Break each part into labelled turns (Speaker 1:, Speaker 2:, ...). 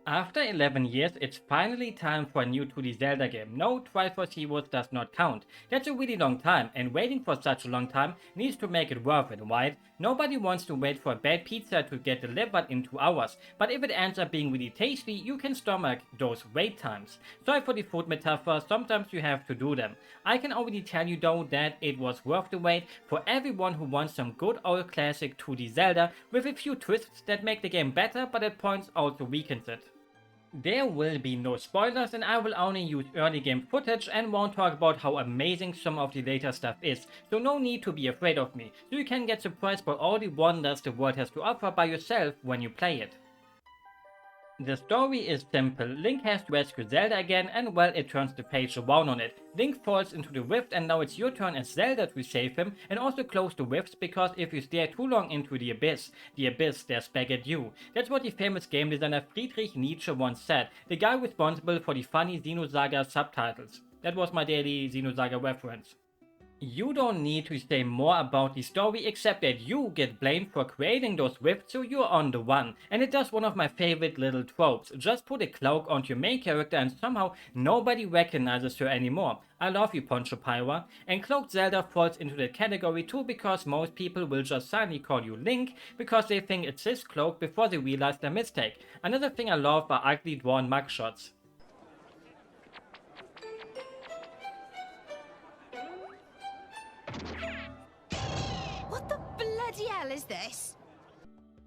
Speaker 1: After 11 years, it's finally time for a new 2D Zelda game. No, Triforce Heroes does not count. That's a really long time, and waiting for such a long time needs to make it worth it, right? Nobody wants to wait for a bad pizza to get delivered in 2 hours, but if it ends up being really tasty, you can stomach those wait times. Sorry for the food metaphor, sometimes you have to do them. I can already tell you though that it was worth the wait for everyone who wants some good old classic 2D Zelda with a few twists that make the game better but at points also weakens it. There will be no spoilers and I will only use early game footage and won't talk about how amazing some of the later stuff is, so no need to be afraid of me, so you can get surprised by all the wonders the world has to offer by yourself when you play it. The story is simple. Link has to rescue Zelda again and well, it turns the page around on it. Link falls into the rift and now it's your turn as Zelda to save him and also close the rifts, because if you stare too long into the abyss stares back at you. That's what the famous game designer Friedrich Nietzsche once said, the guy responsible for the funny Xenosaga subtitles. That was my daily Xenosaga reference. You don't need to say more about the story except that you get blamed for creating those rifts, so you're on the run. And it does one of my favorite little tropes. Just put a cloak onto your main character and somehow nobody recognizes her anymore. I love you, Poncho Pyra. And Cloaked Zelda falls into that category too, because most people will just silently call you Link because they think it's his cloak before they realize their mistake. Another thing I love are ugly drawn mugshots.
Speaker 2: What the bloody hell is this?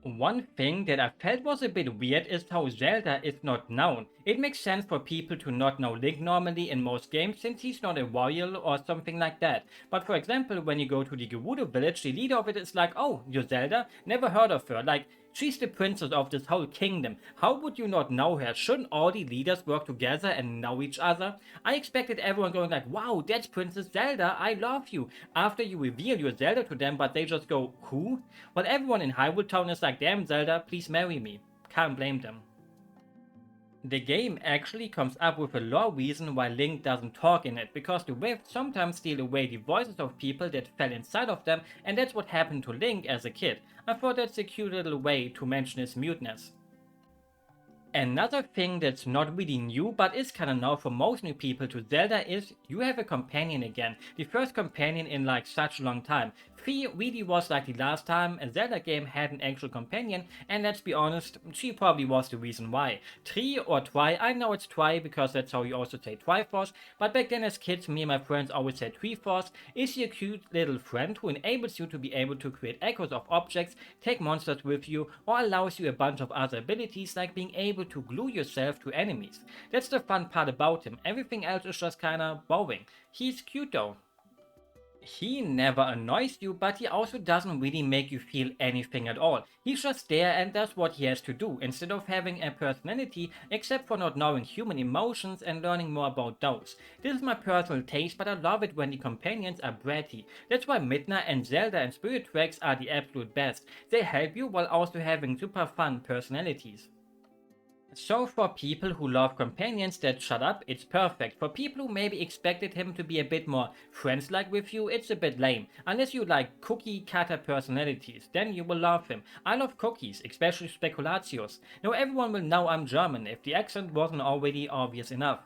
Speaker 1: One thing that I felt was a bit weird is how Zelda is not known. It makes sense for people to not know Link normally in most games since he's not a royal or something like that. But for example, when you go to the Gerudo village, the leader of it is like, oh, you're Zelda? Never heard of her. Like, she's the princess of this whole kingdom. How would you not know her? Shouldn't all the leaders work together and know each other? I expected everyone going like, wow, that's Princess Zelda, I love you, after you reveal your Zelda to them, but they just go, who? Well, everyone in Hyrule Town is like, damn Zelda, please marry me. Can't blame them. The game actually comes up with a lore reason why Link doesn't talk in it, because the rifts sometimes steal away the voices of people that fell inside of them, and that's what happened to Link as a kid. I thought that's a cute little way to mention his muteness. Another thing that's not really new but is kinda now for most new people to Zelda is you have a companion again. The first companion in like such a long time. Fi really was like the last time a Zelda game had an actual companion, and let's be honest, she probably was the reason why. Tri or Twi, I know it's Twi because that's how you also say Triforce, but back then as kids me and my friends always said Triforce. Is she a cute little friend who enables you to be able to create echoes of objects, take monsters with you, or allows you a bunch of other abilities like being able to glue yourself to enemies. That's the fun part about him, everything else is just kinda boring. He's cute though. He never annoys you, but he also doesn't really make you feel anything at all. He's just there and does what he has to do, instead of having a personality, except for not knowing human emotions and learning more about those. This is my personal taste, but I love it when the companions are bratty. That's why Midna and Zelda and Spirit Tracks are the absolute best. They help you while also having super fun personalities. So for people who love companions that shut up, it's perfect. For people who maybe expected him to be a bit more friends-like with you, it's a bit lame. Unless you like cookie-cutter personalities, then you will love him. I love cookies, especially speculatius. Now everyone will know I'm German, if the accent wasn't already obvious enough.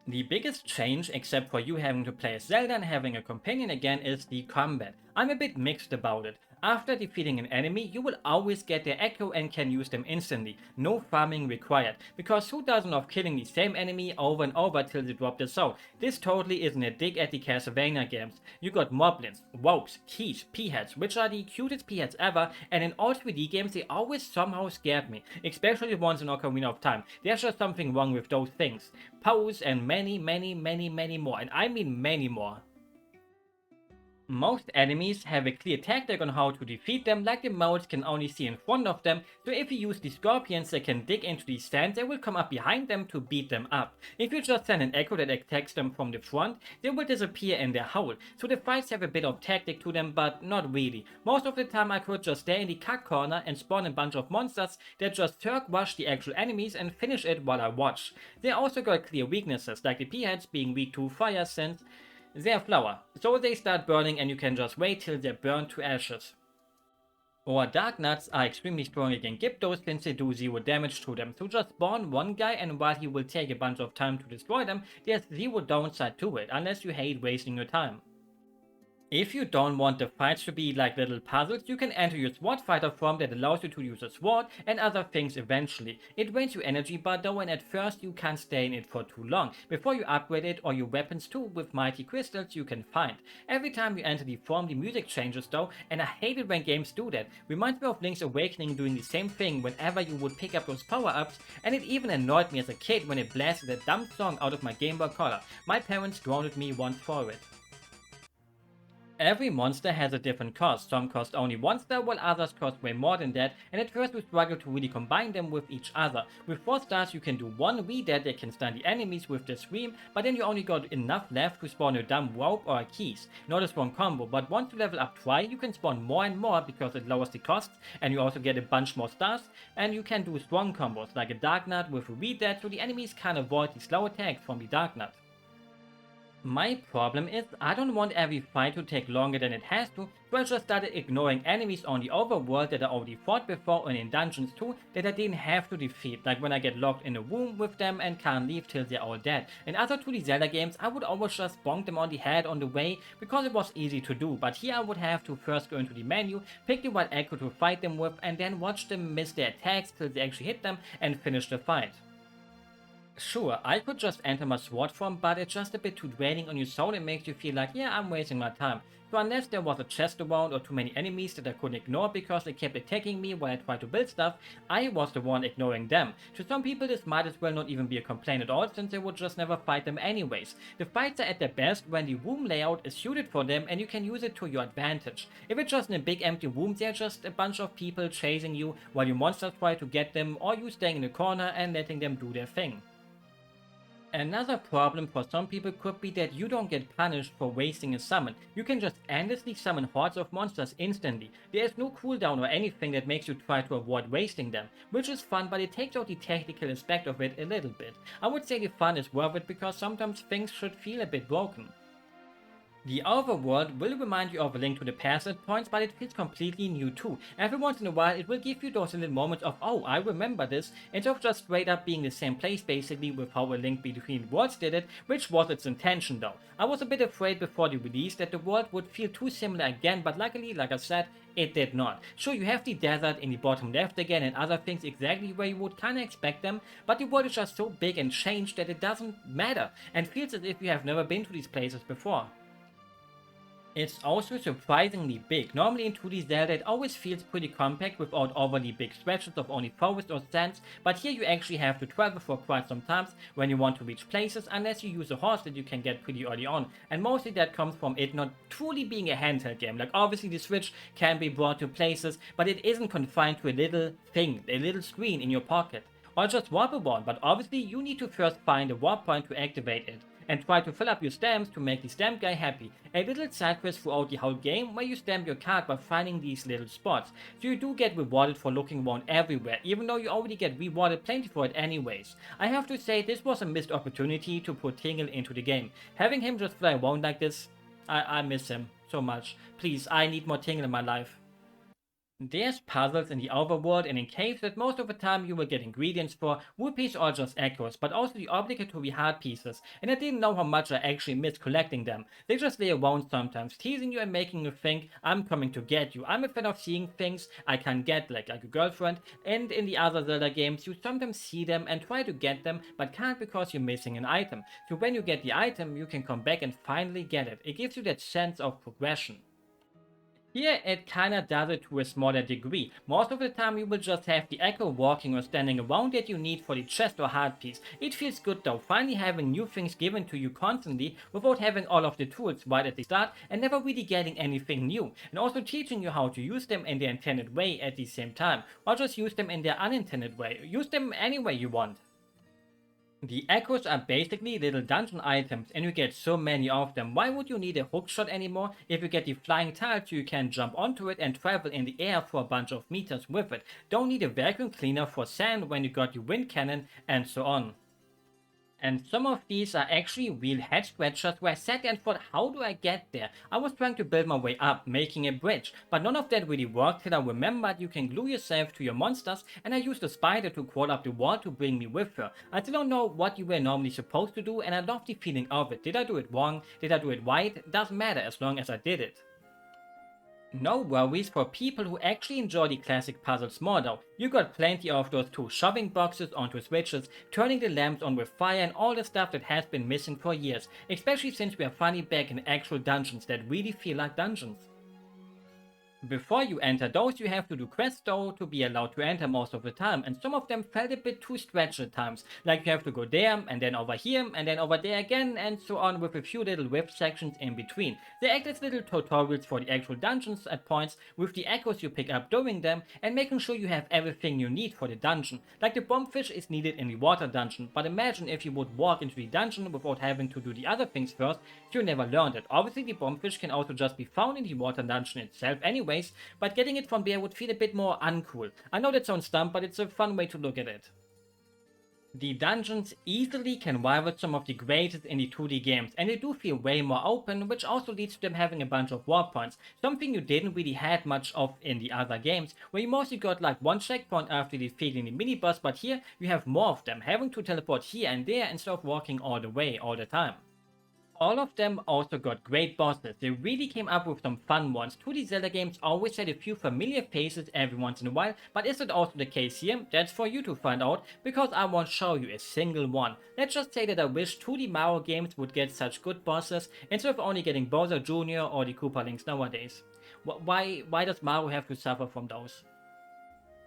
Speaker 1: The biggest change, except for you having to play as Zelda and having a companion again, is the combat. I'm a bit mixed about it. After defeating an enemy, you will always get their echo and can use them instantly, no farming required, because who doesn't love killing the same enemy over and over till they drop their soul? This totally isn't a dig at the Castlevania games. You got moblins, wogs, keys, peaheads, which are the cutest peaheads ever, and in all 3D games they always somehow scared me, especially the ones in Ocarina of Time. There's just something wrong with those things. Pose and many more, and I mean many more. Most enemies have a clear tactic on how to defeat them, like the moles can only see in front of them, so if you use the scorpions that can dig into the stands, they will come up behind them to beat them up. If you just send an echo that attacks them from the front, they will disappear in their hole, so the fights have a bit of tactic to them, but not really. Most of the time I could just stay in the cut corner and spawn a bunch of monsters that just turk rush the actual enemies and finish it while I watch. They also got clear weaknesses, like the peaheads being weak to fire since they're flour, so they start burning and you can just wait till they're burned to ashes. Or Dark Nuts are extremely strong against Gyptos since they do 0 damage to them, so just spawn one guy and while he will take a bunch of time to destroy them, there's 0 downside to it, unless you hate wasting your time. If you don't want the fights to be like little puzzles, you can enter your sword fighter form that allows you to use a sword and other things eventually. It drains your energy bar though, and at first you can't stay in it for too long, before you upgrade it or your weapons too with mighty crystals you can find. Every time you enter the form the music changes though, and I hate it when games do that. Reminds me of Link's Awakening doing the same thing whenever you would pick up those power-ups, and it even annoyed me as a kid when it blasted a dumb song out of my Game Boy Color. My parents grounded me once for it. Every monster has a different cost. Some cost only 1 star while others cost way more than that, and at first we struggle to really combine them with each other. With 4 stars you can do one redead that can stun the enemies with the scream, but then you only got enough left to spawn a dumb rope or a keys. Not a strong combo, but once you level up twice you can spawn more and more because it lowers the costs, and you also get a bunch more stars, and you can do strong combos like a Dark Nut with a redead so the enemies can avoid the slow attacks from the Dark Nut. My problem is I don't want every fight to take longer than it has to, so I just started ignoring enemies on the overworld that I already fought before and in dungeons too that I didn't have to defeat, like when I get locked in a room with them and can't leave till they're all dead. In other 2D Zelda games I would always just bonk them on the head on the way because it was easy to do, but here I would have to first go into the menu, pick the right echo to fight them with, and then watch them miss their attacks till they actually hit them and finish the fight. Sure, I could just enter my sword form, but it's just a bit too draining on your soul and makes you feel like, yeah, I'm wasting my time. So unless there was a chest around or too many enemies that I couldn't ignore because they kept attacking me while I tried to build stuff, I was the one ignoring them. To some people this might as well not even be a complaint at all since they would just never fight them anyways. The fights are at their best when the room layout is suited for them and you can use it to your advantage. If it's just in a big empty room, they're just a bunch of people chasing you while your monsters try to get them, or you staying in the corner and letting them do their thing. Another problem for some people could be that you don't get punished for wasting a summon. You can just endlessly summon hordes of monsters instantly. There is no cooldown or anything that makes you try to avoid wasting them, which is fun, but it takes out the technical aspect of it a little bit. I would say the fun is worth it because sometimes things should feel a bit broken. The Overworld will remind you of A Link to the Past at points, but it feels completely new too. Every once in a while it will give you those little moments of, oh, I remember this, instead of just straight up being the same place basically with how A Link Between Worlds did it, which was its intention though. I was a bit afraid before the release that the world would feel too similar again, but luckily, like I said, it did not. Sure, you have the desert in the bottom left again and other things exactly where you would kinda expect them, but the world is just so big and changed that it doesn't matter, and feels as if you have never been to these places before. It's also surprisingly big. Normally in 2D Zelda it always feels pretty compact without overly big stretches of only forest or sands, but here you actually have to travel for quite some times when you want to reach places, unless you use a horse that you can get pretty early on, and mostly that comes from it not truly being a handheld game. Like obviously the Switch can be brought to places, but it isn't confined to a little thing, a little screen in your pocket. Or just warp around, but obviously you need to first find a warp point to activate it and try to fill up your stamps to make the stamp guy happy. A little side quest throughout the whole game where you stamp your card by finding these little spots, so you do get rewarded for looking around everywhere, even though you already get rewarded plenty for it anyways. I have to say this was a missed opportunity to put Tingle into the game. Having him just fly around like this, I miss him so much. Please, I need more Tingle in my life. There's puzzles in the overworld and in caves that most of the time you will get ingredients for, rupees or just echoes, but also the obligatory heart pieces, and I didn't know how much I actually missed collecting them. They just lay around sometimes, teasing you and making you think, I'm coming to get you. I'm a fan of seeing things I can get, like a girlfriend, and in the other Zelda games you sometimes see them and try to get them, but can't because you're missing an item. So when you get the item, you can come back and finally get it. It gives you that sense of progression. Here it kinda does it to a smaller degree. Most of the time you will just have the echo walking or standing around that you need for the chest or heart piece. It feels good though, finally having new things given to you constantly without having all of the tools right at the start and never really getting anything new. And also teaching you how to use them in their intended way at the same time, or just use them in their unintended way. Use them any way you want. The echoes are basically little dungeon items and you get so many of them. Why would you need a hookshot anymore if you get the flying tile so you can jump onto it and travel in the air for a bunch of meters with it? Don't need a vacuum cleaner for sand when you got your wind cannon and so on. And some of these are actually real head scratchers where I sat there and thought, how do I get there? I was trying to build my way up, making a bridge, but none of that really worked till I remembered you can glue yourself to your monsters, and I used a spider to crawl up the wall to bring me with her. I still don't know what you were normally supposed to do, and I love the feeling of it. Did I do it wrong? Did I do it right? Doesn't matter as long as I did it. No worries for people who actually enjoy the classic puzzles more though. You got plenty of those too, shoving boxes onto switches, turning the lamps on with fire and all the stuff that has been missing for years, especially since we are finally back in actual dungeons that really feel like dungeons. Before you enter those, you have to do quests though to be allowed to enter most of the time, and some of them felt a bit too stretched at times, like you have to go there, and then over here, and then over there again, and so on with a few little rift sections in between. They act as little tutorials for the actual dungeons at points, with the echoes you pick up during them, and making sure you have everything you need for the dungeon. Like the bombfish is needed in the water dungeon, but imagine if you would walk into the dungeon without having to do the other things first, you never learned it. Obviously the bombfish can also just be found in the water dungeon itself anyways, but getting it from there would feel a bit more uncool. I know that sounds dumb, but it's a fun way to look at it. The dungeons easily can rival some of the greatest in the 2D games, and they do feel way more open, which also leads to them having a bunch of warp points, something you didn't really had much of in the other games, where you mostly got like one checkpoint after defeating the mini-boss, but here you have more of them, having to teleport here and there instead of walking all the way all the time. All of them also got great bosses. They really came up with some fun ones. 2D Zelda games always had a few familiar faces every once in a while, but is it also the case here? That's for you to find out, because I won't show you a single one. Let's just say that I wish 2D Mario games would get such good bosses, instead of only getting Bowser Jr. or the Koopa Links nowadays. Why does Mario have to suffer from those?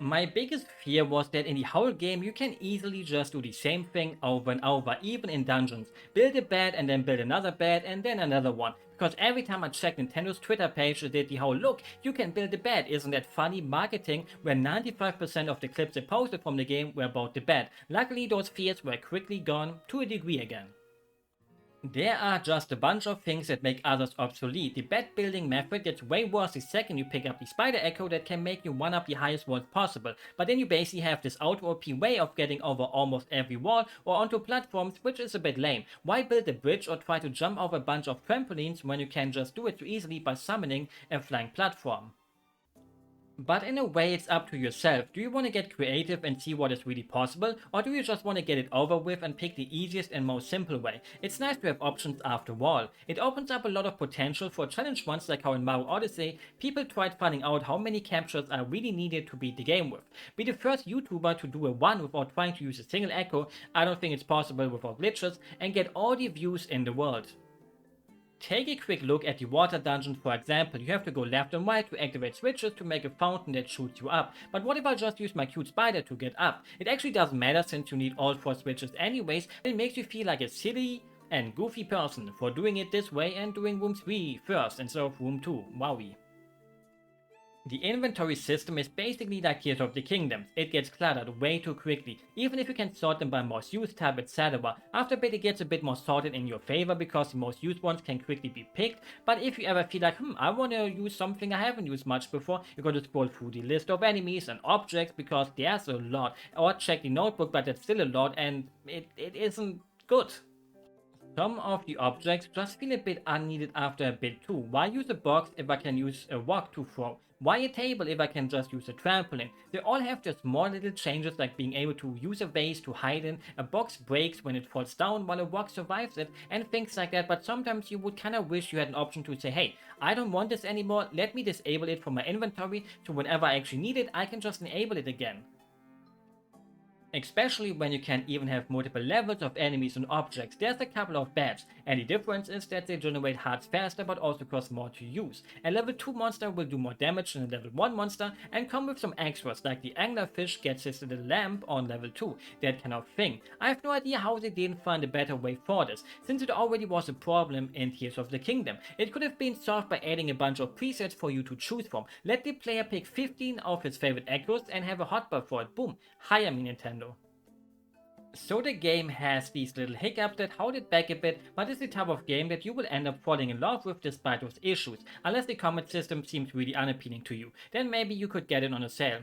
Speaker 1: My biggest fear was that in the whole game you can easily just do the same thing over and over, even in dungeons. Build a bed and then build another bed and then another one. Because every time I checked Nintendo's Twitter page, it did the whole look, you can build a bed, isn't that funny marketing, where 95% of the clips they posted from the game were about the bed. Luckily those fears were quickly gone to a degree again. There are just a bunch of things that make others obsolete. The bed building method gets way worse the second you pick up the spider echo that can make you one up the highest walls possible, but then you basically have this auto OP way of getting over almost every wall or onto platforms, which is a bit lame. Why build a bridge or try to jump over a bunch of trampolines when you can just do it so easily by summoning a flying platform? But in a way it's up to yourself. Do you want to get creative and see what is really possible, or do you just want to get it over with and pick the easiest and most simple way? It's nice to have options after all. It opens up a lot of potential for challenge ones, like how in Mario Odyssey, people tried finding out how many captures are really needed to beat the game with. Be the first YouTuber to do a one without trying to use a single echo, I don't think it's possible without glitches, and get all the views in the world. Take a quick look at the water dungeon for example. You have to go left and right to activate switches to make a fountain that shoots you up. But what if I just use my cute spider to get up? It actually doesn't matter since you need all 4 switches anyways, and it makes you feel like a silly and goofy person for doing it this way and doing room 3 first instead of room 2. Wowie. The inventory system is basically like Tears of the Kingdoms. It gets cluttered way too quickly, even if you can sort them by most used type, etc. After a bit it gets a bit more sorted in your favor because the most used ones can quickly be picked, but if you ever feel like, I wanna use something I haven't used much before, you gotta scroll through the list of enemies and objects because there's a lot, or check the notebook, but that's still a lot and it isn't good. Some of the objects just feel a bit unneeded after a bit too. Why use a box if I can use a rock to throw? Why a table if I can just use a trampoline? They all have their small little changes, like being able to use a vase to hide in, a box breaks when it falls down while a rock survives it, and things like that, but sometimes you would kinda wish you had an option to say, hey, I don't want this anymore, let me disable it from my inventory, so whenever I actually need it, I can just enable it again. Especially when you can even have multiple levels of enemies and objects. There's a couple of bats, and the difference is that they generate hearts faster but also cost more to use. A level 2 monster will do more damage than a level 1 monster and come with some extras, like the anglerfish gets his little lamp on level 2, that kind of thing. I have no idea how they didn't find a better way for this, since it already was a problem in Tears of the Kingdom. It could have been solved by adding a bunch of presets for you to choose from. Let the player pick 15 of his favorite echoes and have a hotbar for it. Boom, hire me Nintendo. So the game has these little hiccups that hold it back a bit, but it's the type of game that you will end up falling in love with despite those issues, unless the combat system seems really unappealing to you. Then maybe you could get it on a sale.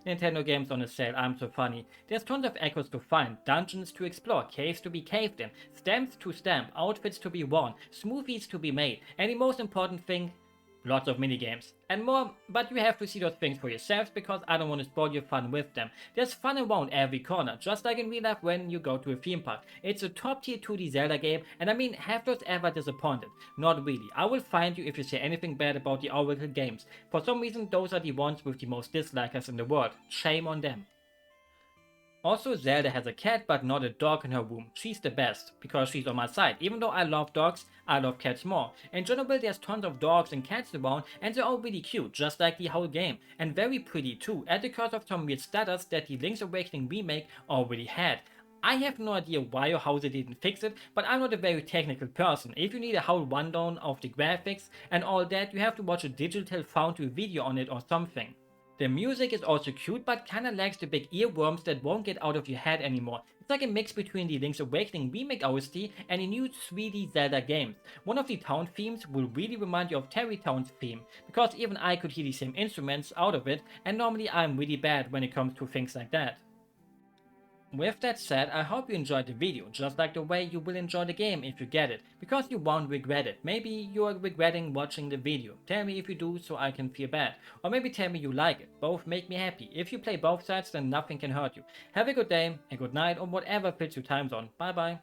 Speaker 1: Nintendo games on a sale, I'm so funny. There's tons of echoes to find, dungeons to explore, caves to be caved in, stamps to stamp, outfits to be worn, smoothies to be made, and the most important thing, lots of minigames and more, but you have to see those things for yourselves because I don't want to spoil your fun with them. There's fun around every corner, just like in real life when you go to a theme park. It's a top tier 2D Zelda game, and I mean, have those ever disappointed? Not really. I will find you if you say anything bad about the Overworld games. For some reason, those are the ones with the most dislikers in the world. Shame on them. Also, Zelda has a cat but not a dog in her room. She's the best, because she's on my side. Even though I love dogs, I love cats more. In general, there's tons of dogs and cats around, and they're all really cute, just like the whole game. And very pretty too, at the cost of some weird stutters that the Link's Awakening remake already had. I have no idea why or how they didn't fix it, but I'm not a very technical person. If you need a whole rundown of the graphics and all that, you have to watch a digital foundry video on it or something. The music is also cute, but kinda lacks the big earworms that won't get out of your head anymore. It's like a mix between the Link's Awakening remake OST and the new 3D Zelda games. One of the town themes will really remind you of Terry Town's theme, because even I could hear the same instruments out of it, and normally I'm really bad when it comes to things like that. With that said, I hope you enjoyed the video, just like the way you will enjoy the game if you get it, because you won't regret it. Maybe you are regretting watching the video. Tell me if you do so I can feel bad. Or maybe tell me you like it. Both make me happy. If you play both sides, then nothing can hurt you. Have a good day, a good night, or whatever fits your time zone. Bye bye.